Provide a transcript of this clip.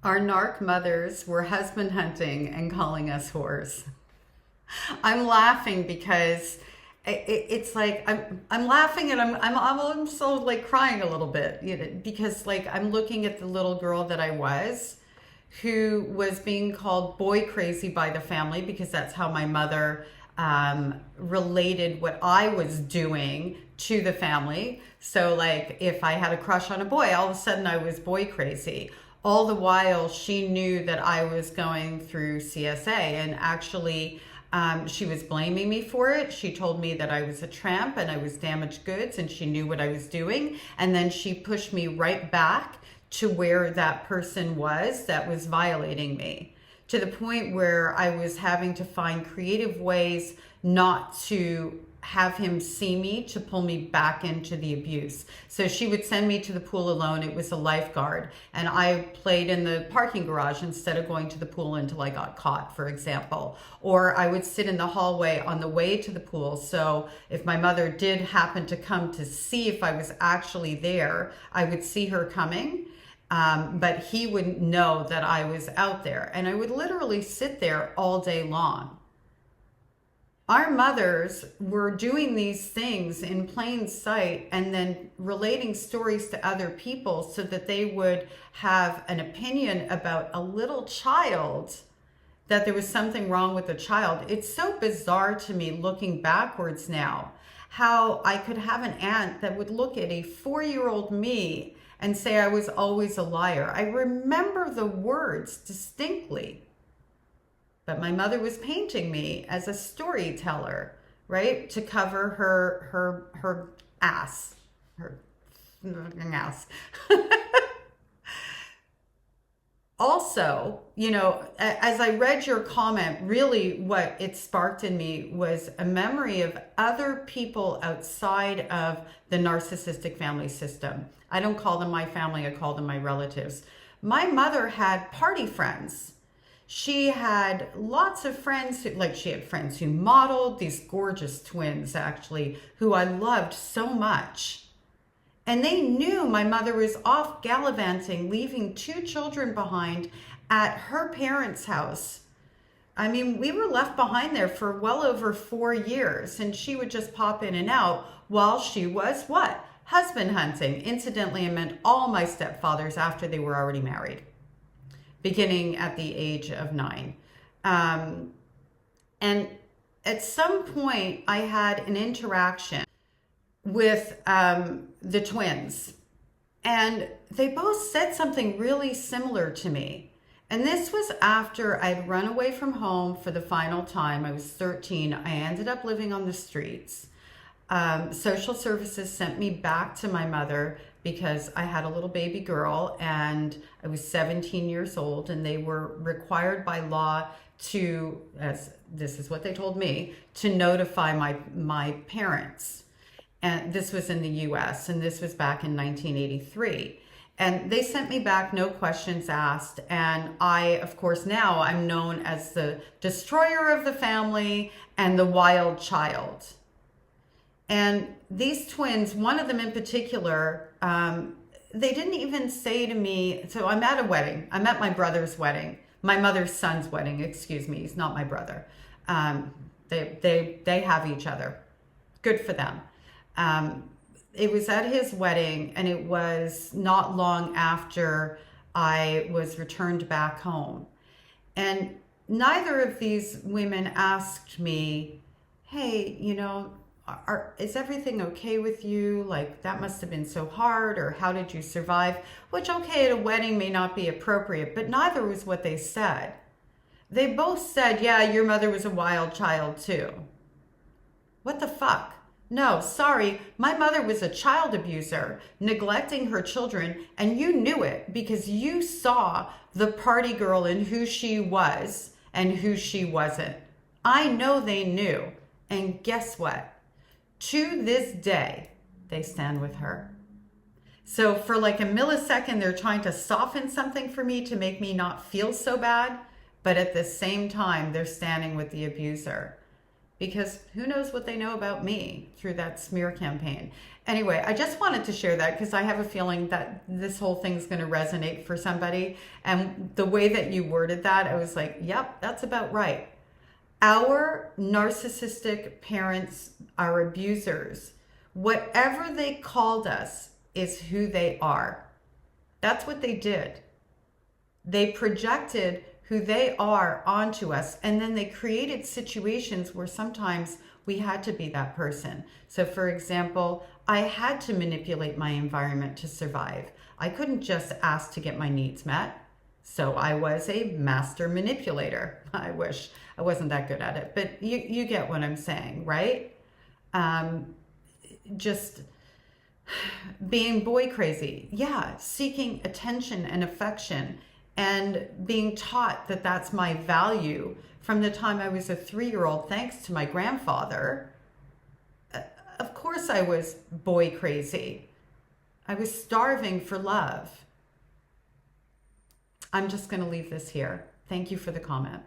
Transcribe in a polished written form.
Our narc mothers were husband hunting and calling us whores. I'm laughing because it's like I'm laughing and I'm also like crying a little bit, you know, because like I'm looking at the little girl that I was, who was being called boy crazy by the family because that's how my mother related what I was doing to the family. So like if I had a crush on a boy, all of a sudden I was boy crazy. All the while she knew that I was going through CSA, and actually she was blaming me for it. She told me that I was a tramp and I was damaged goods, and she knew what I was doing. And then she pushed me right back to where that person was that was violating me, to the point where I was having to find creative ways not to have him see me, to pull me back into the abuse. So she would send me to the pool alone. It was a lifeguard, and I played in the parking garage instead of going to the pool until I got caught, for example. Or I would sit in the hallway on the way to the pool. So if my mother did happen to come to see if I was actually there, I would see her coming. But he wouldn't know that I was out there. And I would literally sit there all day long. Our mothers were doing these things in plain sight and then relating stories to other people so that they would have an opinion about a little child, that there was something wrong with the child. It's so bizarre to me looking backwards now, how I could have an aunt that would look at a 4-year-old me and say I was always a liar. I remember the words distinctly. But my mother was painting me as a storyteller, right? To cover her ass, her ass. Also, you know, as I read your comment, really what it sparked in me was a memory of other people outside of the narcissistic family system. I don't call them my family, I call them my relatives. My mother had party friends. She had lots of friends, she had friends who modeled, these gorgeous twins actually, who I loved so much. And they knew my mother was off gallivanting, leaving 2 children behind at her parents' house. I mean, we were left behind there for well over 4 years, and she would just pop in and out while she was what? Husband hunting. Incidentally, I met all my stepfathers after they were already married, beginning at the age of 9. And at some point, I had an interaction with the twins, and they both said something really similar to me. And this was after I'd run away from home for the final time. I was 13. I ended up living on the streets. Social services sent me back to my mother because I had a little baby girl and I was 17 years old, and they were required by law to, as this is what they told me, to notify my parents. And this was in the US, and this was back in 1983. And they sent me back, no questions asked. And I, of course, now I'm known as the destroyer of the family and the wild child. And these twins, one of them in particular, they didn't even say to me, so I'm at a wedding. I'm at my brother's wedding, my mother's son's wedding, excuse me. He's not my brother. They have each other. Good for them. It was at his wedding, and it was not long after I was returned back home. And neither of these women asked me, hey, you know, is everything okay with you? Like, that must have been so hard, or how did you survive? Which, okay, at a wedding may not be appropriate, but neither was what they said. They both said, yeah, your mother was a wild child too. What the fuck? No, sorry, my mother was a child abuser, neglecting her children, and you knew it because you saw the party girl and who she was and who she wasn't. I know they knew, and guess what? To this day, they stand with her. So for like a millisecond, they're trying to soften something for me to make me not feel so bad, but at the same time, they're standing with the abuser. because who knows what they know about me through that smear campaign. Anyway, I just wanted to share that because I have a feeling that this whole thing's going to resonate for somebody. And the way that you worded that, I was like, yep, that's about right. Our narcissistic parents, our abusers, whatever they called us is who they are. That's what they did. They projected who they are onto us, and then they created situations where sometimes we had to be that person. So for example, I had to manipulate my environment to survive. I couldn't just ask to get my needs met. So I was a master manipulator. I wish I wasn't that good at it, but you get what I'm saying, right? Just being boy crazy. Yeah, seeking attention and affection and being taught that that's my value from the time I was a 3-year-old, thanks to my grandfather. Of course I was boy crazy. I was starving for love. I'm just going to leave this here. Thank you for the comment.